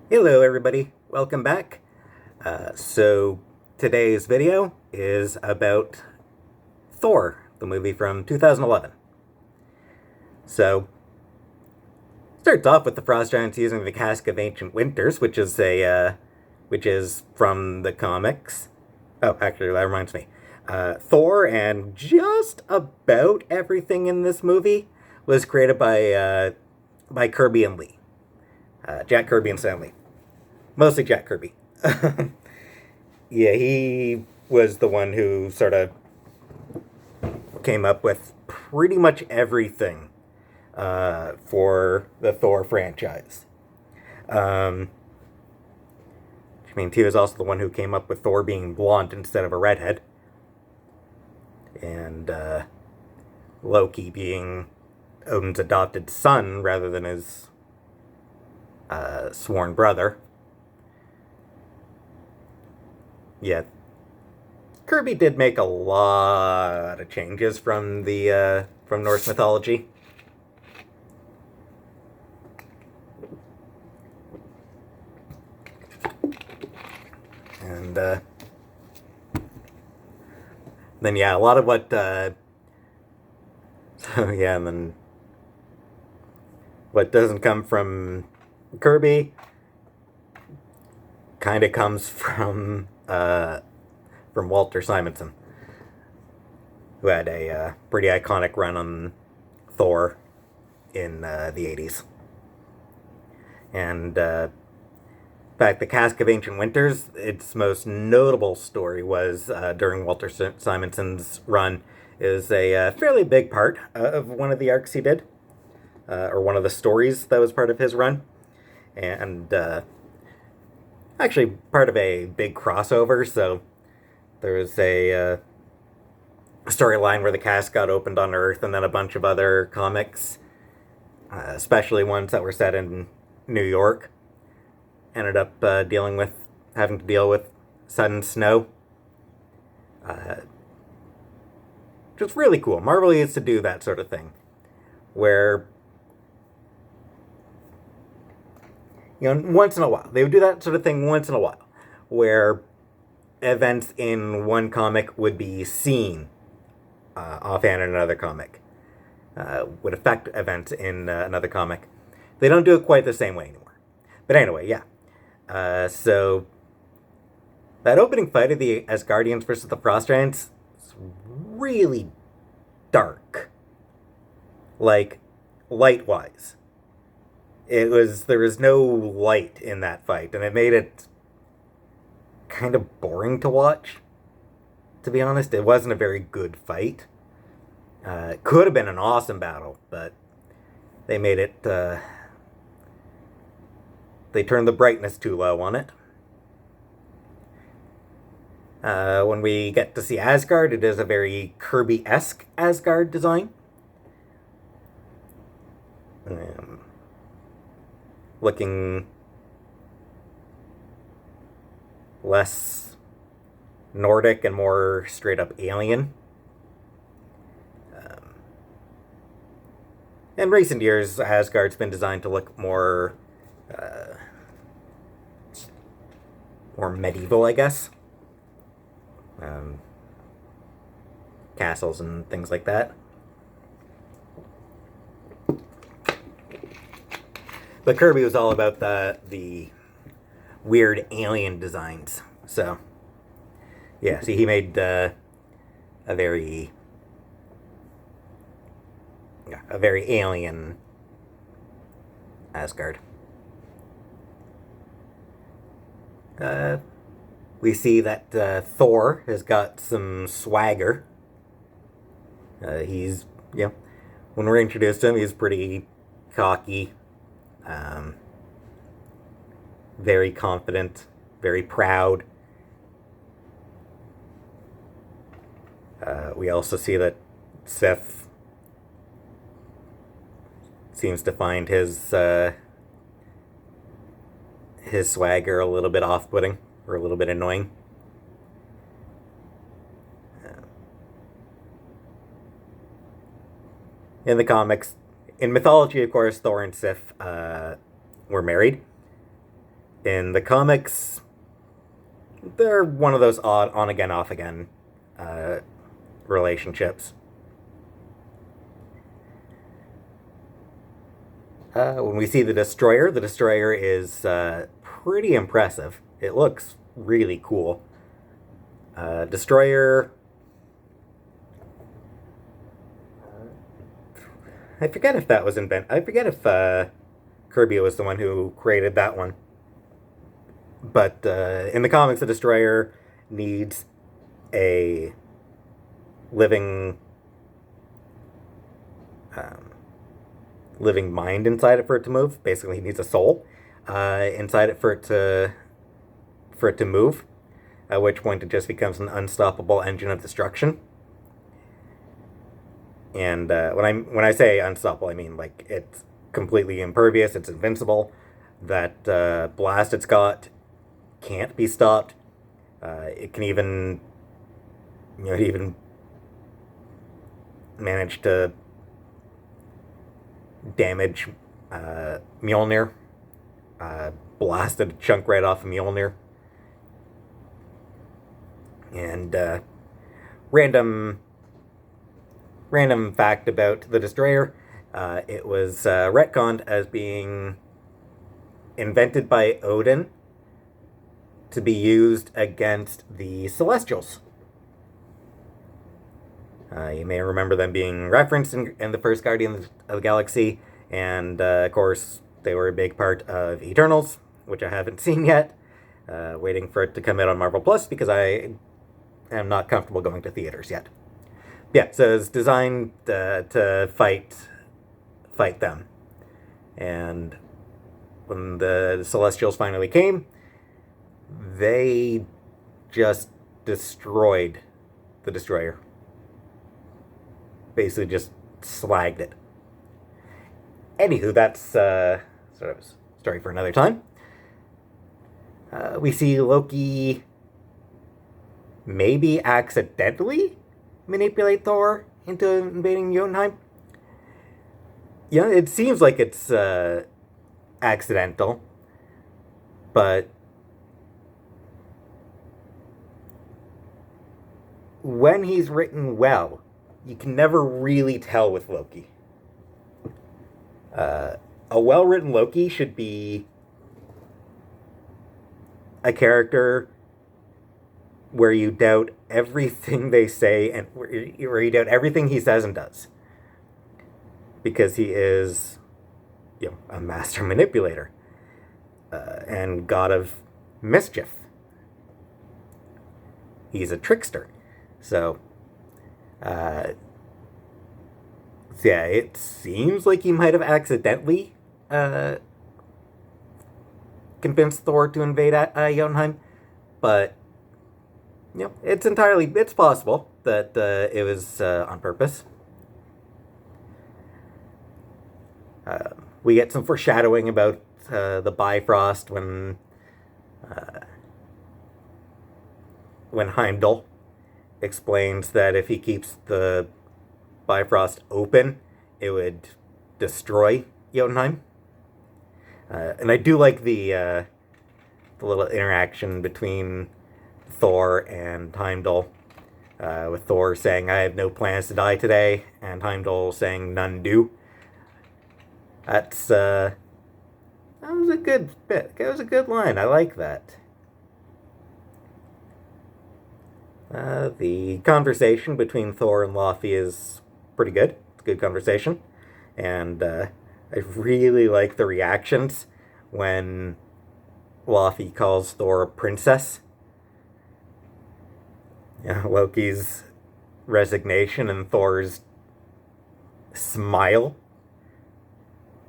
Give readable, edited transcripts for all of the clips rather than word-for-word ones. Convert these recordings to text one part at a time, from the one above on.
Hello everybody, welcome back. So today's video is about Thor, the movie from 2011. So starts off with the Frost Giants using the Cask of Ancient Winters, which is from the comics. Oh, actually, that reminds me. Thor and just about everything in this movie was created by Kirby and Lee, Jack Kirby and Stan Lee, mostly Jack Kirby. Yeah, he was the one who sort of came up with pretty much everything for the Thor franchise. Um, I mean, he was also the one who came up with Thor being blonde instead of a redhead, and Loki being Odin's adopted son rather than his sworn brother. Yeah, Kirby did make a lot of changes from Norse mythology. And then yeah, a lot of what so yeah, and then what doesn't come from Kirby kind of comes from Walter Simonson, who had a pretty iconic run on Thor in the 80s. And in fact, the Cask of Ancient Winters, its most notable story was during Walter Simonson's run, is a fairly big part of one of the arcs he did, or one of the stories that was part of his run, and actually part of a big crossover. So there was a storyline where the cask got opened on Earth, and then a bunch of other comics, especially ones that were set in New York, ended up having to deal with sudden snow. Which is really cool. Marvel used to do that sort of thing, where once in a while they would do that sort of thing once in a while, where events in one comic would be seen offhand in another comic, would affect events in another comic. They don't do it quite the same way anymore. But anyway, yeah. So that opening fight of the Asgardians versus the Frost Giants is really dark, like light wise. There was no light in that fight, and it made it kind of boring to watch. To be honest, it wasn't a very good fight. It could have been an awesome battle, but they made it. They turned the brightness too low on it. When we get to see Asgard, it is a very Kirby-esque Asgard design. Looking less Nordic and more straight up alien. In recent years, Asgard's been designed to look more medieval, I guess. Castles and things like that. But Kirby was all about the weird alien designs. So yeah, see, he made a very alien Asgard. We see that Thor has got some swagger. He's, when we're introduced to him, he's pretty cocky, very confident, very proud. We also see that Sif seems to find his swagger a little bit off-putting or a little bit annoying. In the comics, in mythology, of course, Thor and Sif were married. In the comics, they're one of those odd on-again, off-again relationships. When we see the Destroyer is pretty impressive. It looks really cool. Destroyer... I forget if that was I forget if Kirby was the one who created that one. But in the comics, the Destroyer needs a living living mind inside it for it to move. Basically, he needs a soul inside it for it to move. At which point, it just becomes an unstoppable engine of destruction. And when I say unstoppable, I mean like it's completely impervious. It's invincible. That blast it's got can't be stopped. It can even, manage to damage Mjolnir. Blasted a chunk right off of Mjolnir. And random fact about the Destroyer. It was retconned as being invented by Odin to be used against the Celestials. You may remember them being referenced in the first Guardians of the Galaxy, and of course they were a big part of Eternals, which I haven't seen yet. Waiting for it to come out on Marvel Plus because I am not comfortable going to theaters yet. Yeah, so it's designed to fight them. And when the Celestials finally came, they just destroyed the Destroyer. Basically just slagged it. Anywho, that's sort of a story for another time. We see Loki maybe accidentally manipulate Thor into invading Jotunheim. Yeah, it seems like it's accidental, but when he's written well, you can never really tell with Loki. A well-written Loki should be a character where you doubt everything they say and where you doubt everything he says and does. Because he is, a master manipulator and god of mischief. He's a trickster. So, yeah, it seems like he might have accidentally convinced Thor to invade Jotunheim, but it's possible that it was on purpose. We get some foreshadowing about the Bifrost when Heimdall explains that if he keeps the Bifrost open, it would destroy Jotunheim. And I do like the little interaction between Thor and Heimdall, with Thor saying, "I have no plans to die today," and Heimdall saying, "None do." That was a good bit. That was a good line. I like that. The conversation between Thor and Laufey is pretty good. It's a good conversation. And I really like the reactions when Laufey calls Thor a princess. Loki's resignation and Thor's smile.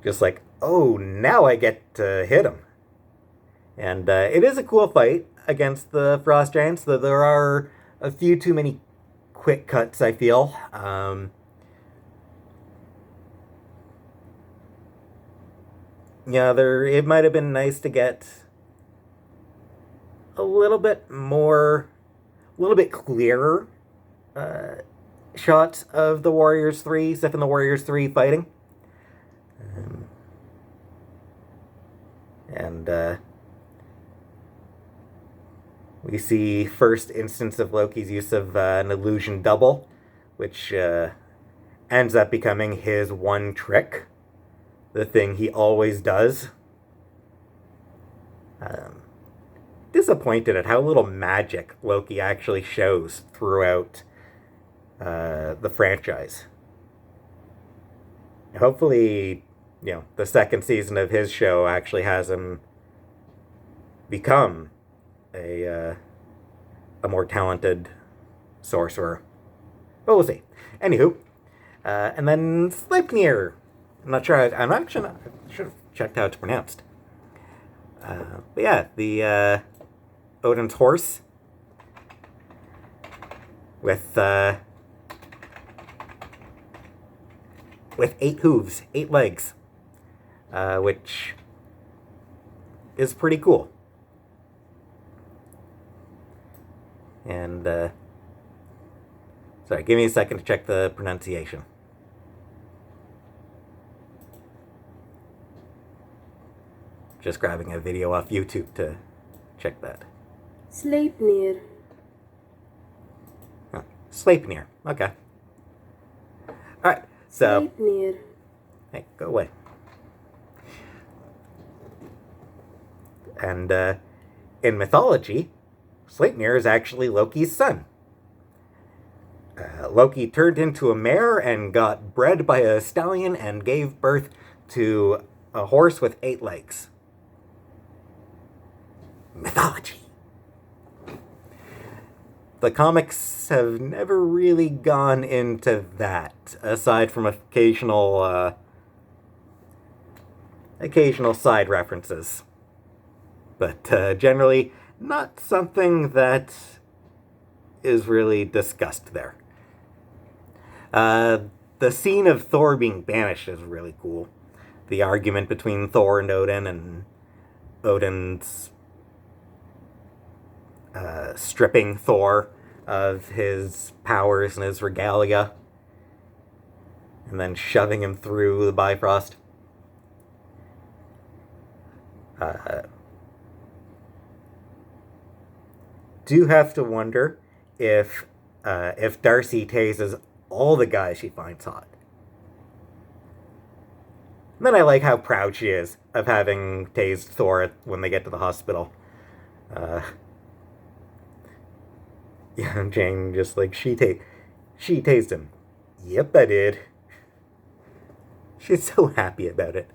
Just like, oh, now I get to hit him. And it is a cool fight against the Frost Giants, though there are a few too many quick cuts, I feel. It might have been nice to get a little bit clearer shots of the Warriors 3, Sif and the Warriors 3 fighting. We see first instance of Loki's use of an illusion double, which ends up becoming his one trick, the thing he always does. Disappointed at how little magic Loki actually shows throughout the franchise. Hopefully, the second season of his show actually has him become a more talented sorcerer. But we'll see. Anywho, and then Sleipnir. I'm sure I should have checked how it's pronounced. But yeah, the Odin's horse with 8 hooves, 8 legs, which is pretty cool. And sorry, give me a second to check the pronunciation. Just grabbing a video off YouTube to check that. Sleipnir. Oh, Sleipnir. Okay. Alright, so... Sleipnir. Hey, go away. And, in mythology, Sleipnir is actually Loki's son. Loki turned into a mare and got bred by a stallion and gave birth to a horse with 8 legs. Mythology. The comics have never really gone into that, aside from occasional side references. But generally, not something that is really discussed there. The scene of Thor being banished is really cool. The argument between Thor and Odin's stripping Thor of his powers and his regalia, and then shoving him through the Bifrost. Do have to wonder if Darcy tases all the guys she finds hot. And then I like how proud she is of having tased Thor when they get to the hospital. Yeah, Jane just like, she tased him. Yep, I did. She's so happy about it.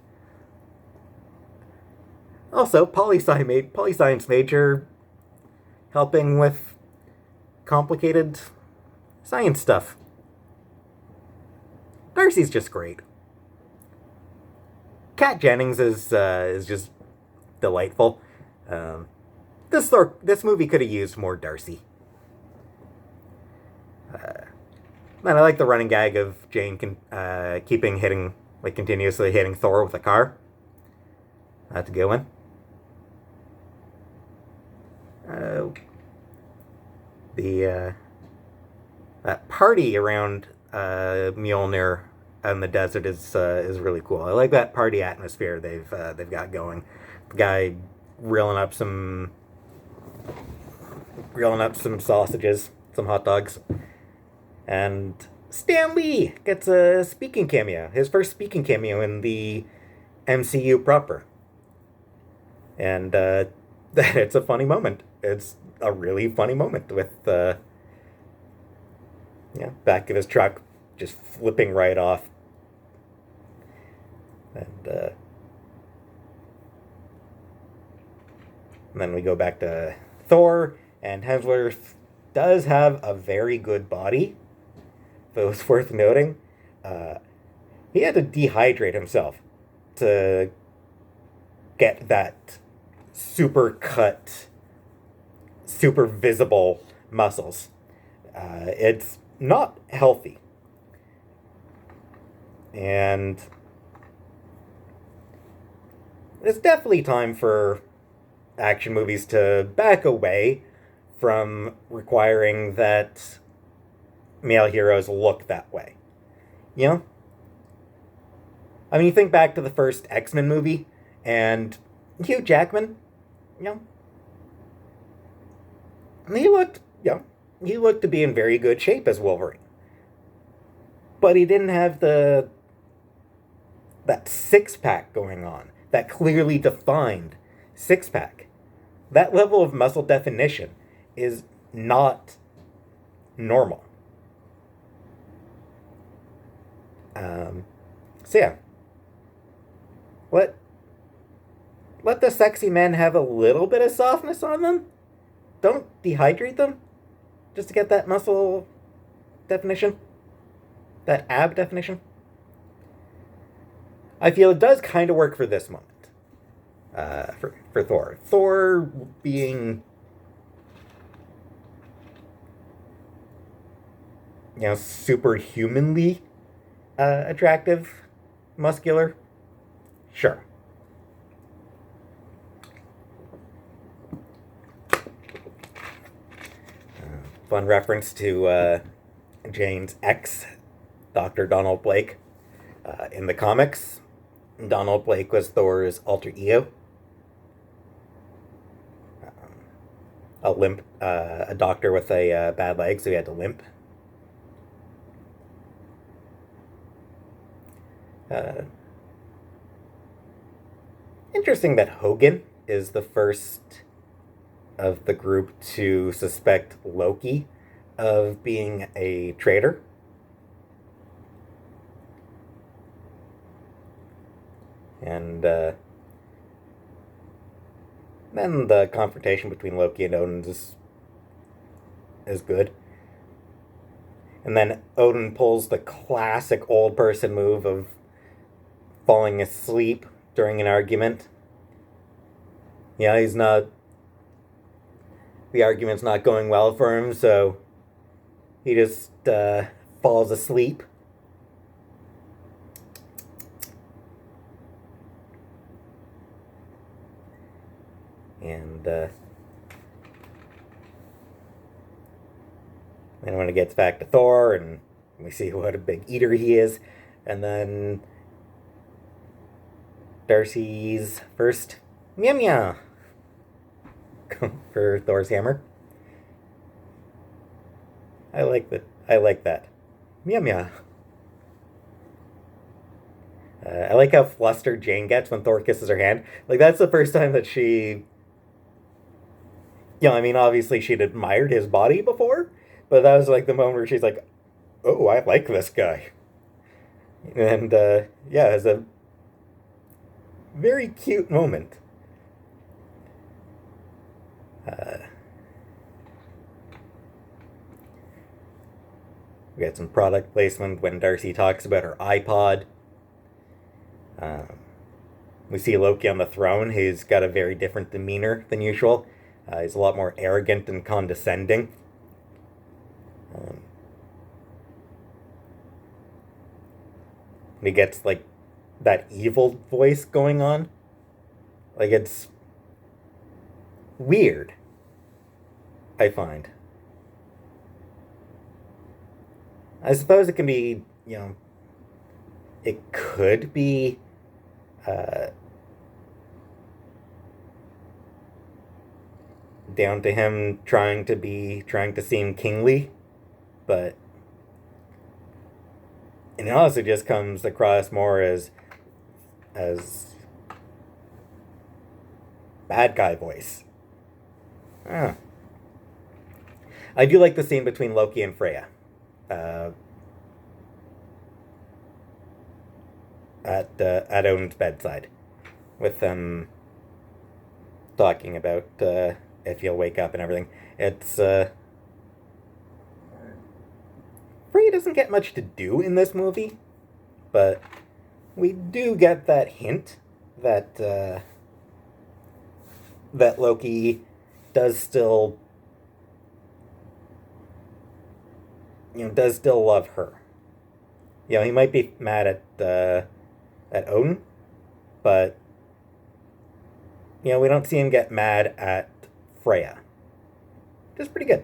Also, poli-science major helping with complicated science stuff. Darcy's just great. Kat Jennings is just delightful. This movie could have used more Darcy. And I like the running gag of Jane continuously hitting Thor with a car. That's a good one. That party around Mjolnir in the desert is really cool. I like that party atmosphere they've got going. The guy grilling up some sausages, some hot dogs, and Stan Lee gets a speaking cameo, his first speaking cameo in the MCU proper, and it's a funny moment. It's a really funny moment with back of his truck just flipping right off. And then we go back to Thor, and Hemsworth does have a very good body, but it was worth noting. He had to dehydrate himself to get that super cut, super visible muscles. It's not healthy. And it's definitely time for action movies to back away from requiring that male heroes look that way. You know? I mean, you think back to the first X-Men movie, and Hugh Jackman, he looked, he looked to be in very good shape as Wolverine. But he didn't have that six pack going on, that clearly defined six pack. That level of muscle definition is not normal. So yeah, let the sexy men have a little bit of softness on them. Don't dehydrate them just to get that muscle definition, that ab definition. I feel it does kind of work for this moment. For Thor. Thor being, superhumanly attractive, muscular, sure. Fun reference to Jane's ex, Dr. Donald Blake. In the comics, Donald Blake was Thor's alter ego. A doctor with a bad leg, so he had to limp. Interesting that Hogan is the first of the group to suspect Loki of being a traitor. And then the confrontation between Loki and Odin is good. And then Odin pulls the classic old person move of falling asleep during an argument. He's not... The argument's not going well for him, so he just falls asleep. And then when it gets back to Thor, and we see what a big eater he is, and then Darcy's first meow meow for Thor's hammer. I like that. Meow meow. I like how flustered Jane gets when Thor kisses her hand. Like, that's the first time that she... obviously she'd admired his body before, but that was like the moment where she's like, oh, I like this guy. And, it's a very cute moment. We got some product placement when Darcy talks about her iPod. We see Loki on the throne. He's got a very different demeanor than usual. He's a lot more arrogant and condescending. He gets, like, that evil voice going on. Like, it's weird, I find. I suppose it can be, it could be down to him trying to seem kingly, but it honestly just comes across more as bad guy voice. I do like the scene between Loki and Freya. At Odin's bedside, with them talking about if he'll wake up and everything. It's Freya doesn't get much to do in this movie, but we do get that hint that that Loki does still love her. He might be mad at Odin, but we don't see him get mad at Freya. Just pretty good.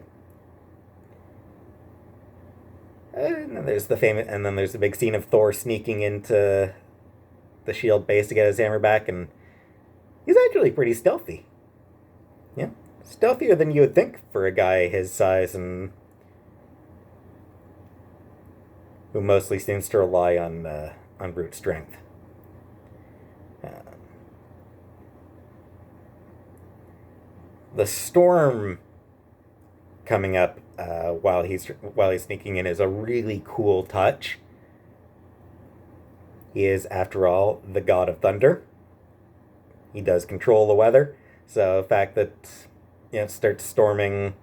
And then there's the big scene of Thor sneaking into the shield base to get his hammer back, and he's actually pretty stealthy. Yeah, stealthier than you would think for a guy his size and who mostly seems to rely on brute strength. Uh, the storm coming up while he's sneaking in is a really cool touch. He is, after all, the god of thunder. He does control the weather, so the fact that it starts storming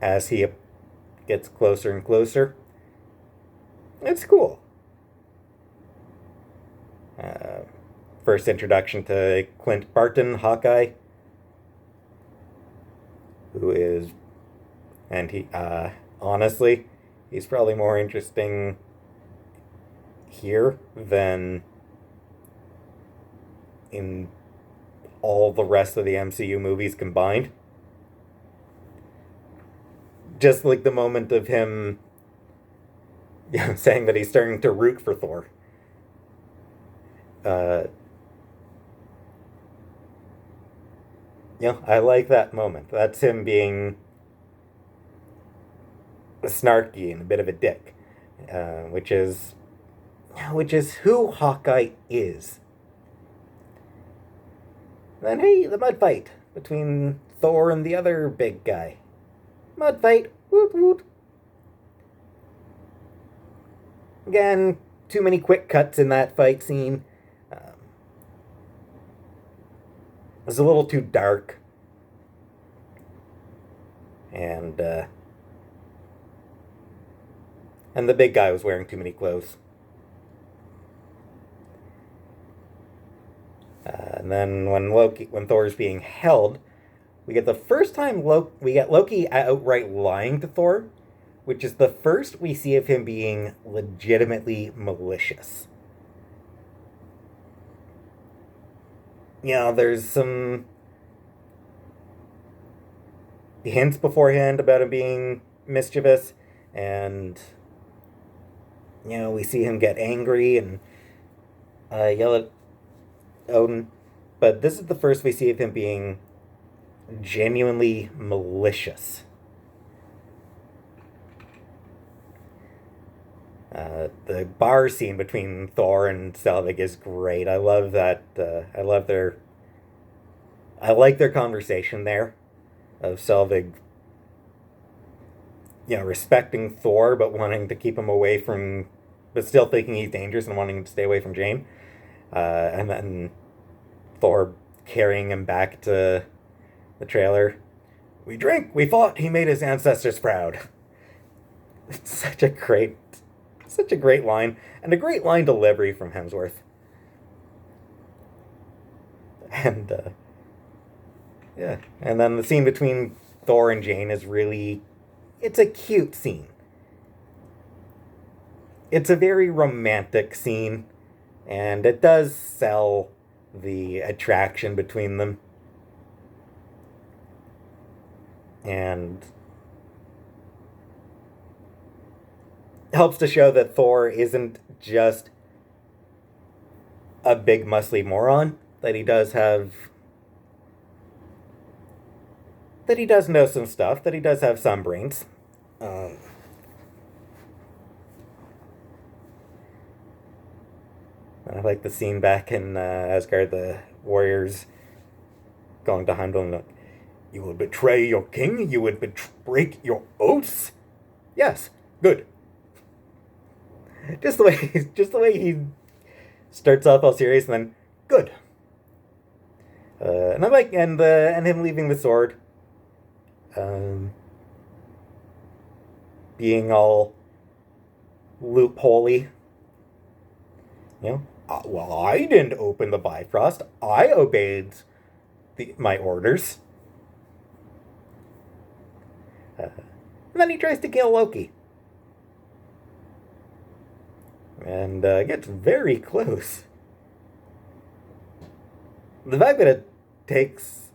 as he gets closer and closer, it's cool. First introduction to Clint Barton, Hawkeye, who is, and he, honestly, he's probably more interesting here than in all the rest of the MCU movies combined. Just like the moment of him saying that he's starting to root for Thor. I like that moment. That's him being snarky and a bit of a dick, which is who Hawkeye is. Then, hey, the mud fight between Thor and the other big guy. Mud fight, woot woot. Again, too many quick cuts in that fight scene. It was a little too dark. And the big guy was wearing too many clothes. And then when Thor's being held, we get the first time we get Loki outright lying to Thor, which is the first we see of him being legitimately malicious. There's some hints beforehand about him being mischievous, and we see him get angry and yell at Odin, but this is the first we see of him being genuinely malicious. The bar scene between Thor and Selvig is great. I love that. I like their conversation there, of Selvig, respecting Thor but wanting to keep him away from, but still thinking he's dangerous and wanting him to stay away from Jane. And then Thor carrying him back to the trailer. We drink, we fought, he made his ancestors proud. It's such a great line, and a great line delivery from Hemsworth. And, and then the scene between Thor and Jane is it's a cute scene. It's a very romantic scene, and it does sell the attraction between them. And helps to show that Thor isn't just a big muscly moron, that he does know some stuff, that he does have some brains. I like the scene back in Asgard, the warriors going to Heimdall and you will betray your king? You would break your oaths? Yes, good. Just the way he starts off all serious and then good. And I like and him leaving the sword, being all loopholey. Well, I didn't open the Bifrost. I obeyed my orders. And then he tries to kill Loki. And gets very close. The fact that it takes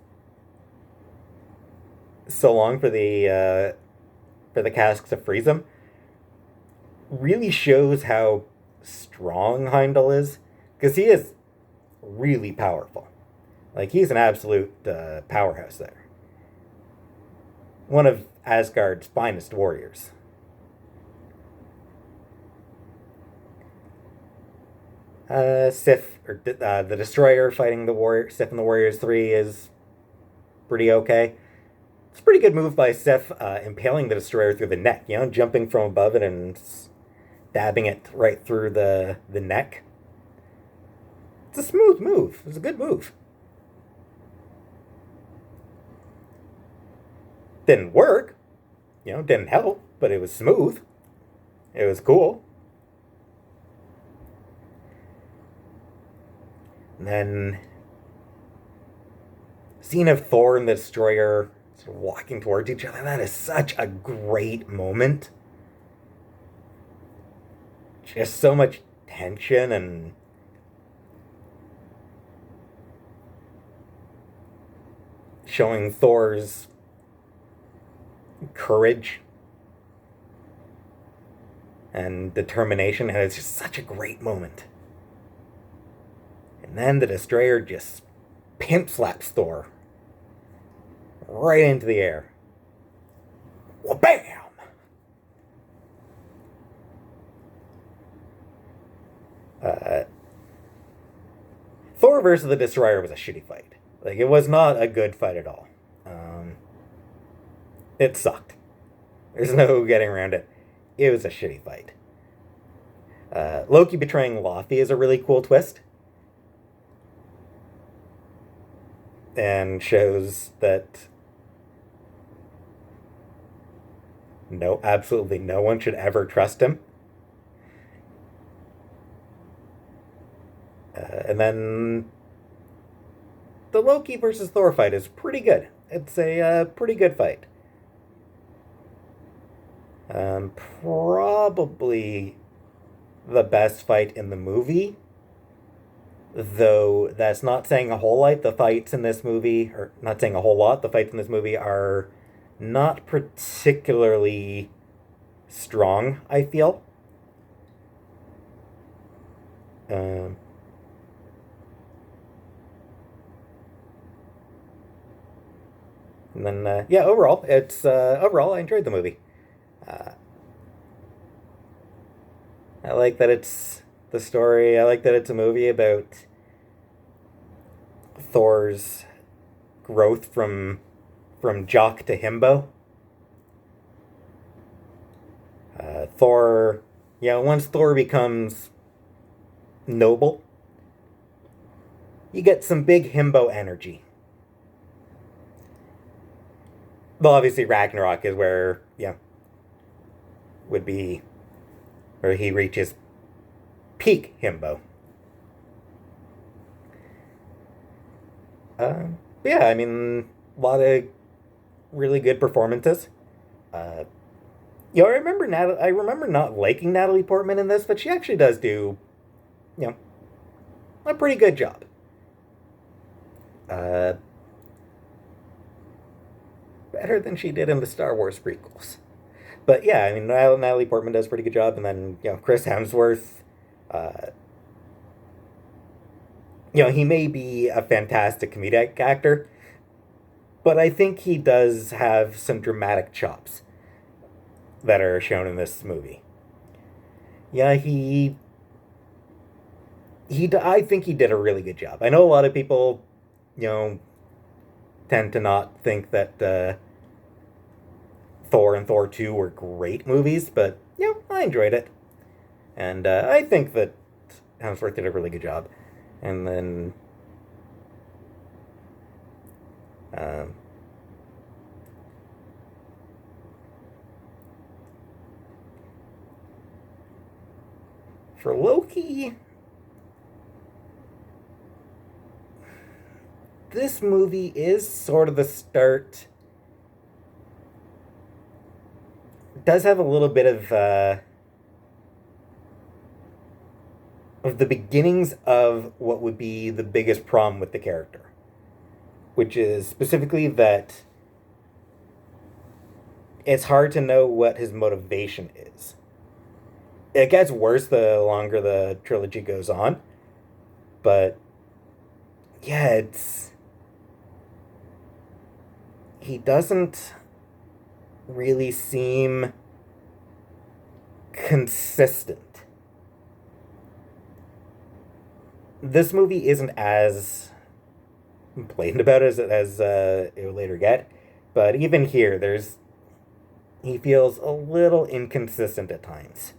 so long for the cask to freeze him really shows how strong Heimdall is, because he is really powerful. Like, he's an absolute powerhouse there. One of Asgard's finest warriors. Sif, or the Destroyer fighting the Warrior, Sif and the Warriors 3 is pretty okay. It's a pretty good move by Sif, impaling the Destroyer through the neck, jumping from above it and stabbing it right through the neck. It's a smooth move. It's a good move. Didn't work, didn't help, but it was smooth. It was cool. And then scene of Thor and the Destroyer sort of walking towards each other. That is such a great moment. Just so much tension and showing Thor's courage and determination, and it's just such a great moment. And then the Destroyer just pimp slaps Thor right into the air. Wha-bam! Thor versus the Destroyer was a shitty fight. Like, it was not a good fight at all. It sucked. There's no getting around it. It was a shitty fight. Loki betraying Lothi is a really cool twist. And shows that absolutely no one should ever trust him. And then the Loki versus Thor fight is pretty good. It's a pretty good fight. Probably the best fight in the movie, though that's not saying a whole lot. The fights in this movie, or not saying a whole lot, the fights in this movie are not particularly strong, I feel. And then, overall, I enjoyed the movie. I like that it's the story. I like that it's a movie about Thor's growth from jock to himbo. Thor, once Thor becomes noble, you get some big himbo energy. Well, obviously Ragnarok is where, would be where he reaches peak himbo. I mean, a lot of really good performances. I remember not liking Natalie Portman in this, but she actually does do, a pretty good job. Better than she did in the Star Wars prequels. But yeah, I mean, Natalie Portman does a pretty good job, and then Chris Hemsworth, he may be a fantastic comedic actor, but I think he does have some dramatic chops that are shown in this movie. Yeah, I think he did a really good job. I know a lot of people, tend to not think that Thor and Thor 2 were great movies, but I enjoyed it. And I think that Hemsworth did a really good job. And then for Loki, this movie is sort of the start. It does have a little bit of the beginnings of what would be the biggest problem with the character, which is specifically that it's hard to know what his motivation is. It gets worse the longer the trilogy goes on, but yeah, he doesn't really seem consistent. This movie isn't as blatant about it as it will later get, but even here, he feels a little inconsistent at times,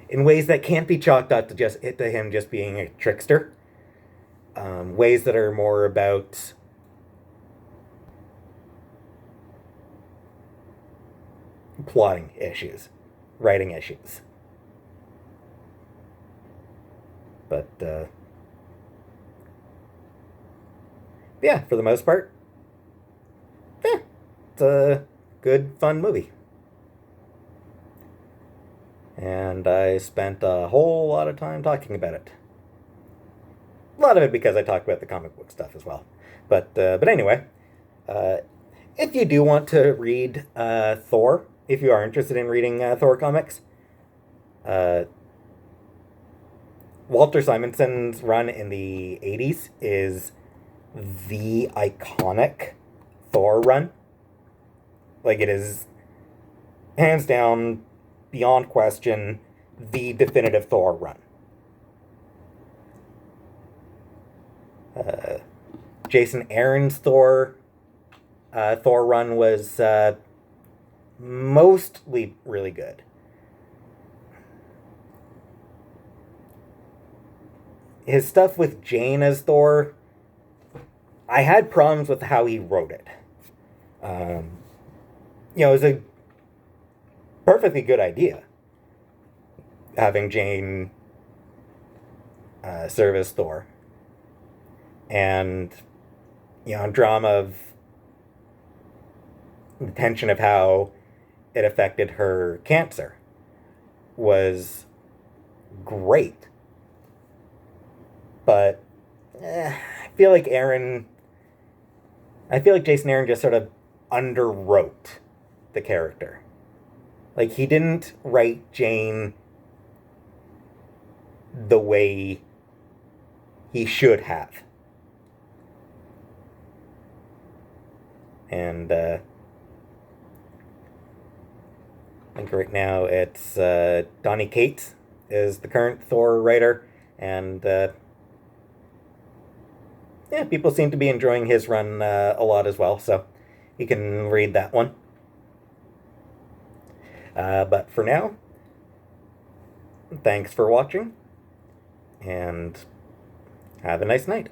in ways that can't be chalked up to him just being a trickster. Ways that are more about plotting issues, writing issues. But yeah, for the most part, it's a good, fun movie. And I spent a whole lot of time talking about it. A lot of it because I talked about the comic book stuff as well. But anyway, if you do want to read Thor, if you are interested in reading Thor comics, Walter Simonson's run in the 80s is the iconic Thor run. Like, it is hands down, beyond question, the definitive Thor run. Jason Aaron's Thor run was mostly really good. His stuff with Jane as Thor, I had problems with how he wrote it. It was a perfectly good idea, having Jane serve as Thor. And, drama of the tension of how it affected her cancer was great. But I feel like Jason Aaron just sort of underwrote the character. Like, he didn't write Jane the way he should have. And I think right now it's Donny Cates is the current Thor writer, and people seem to be enjoying his run a lot as well, so you can read that one. But for now, thanks for watching, and have a nice night.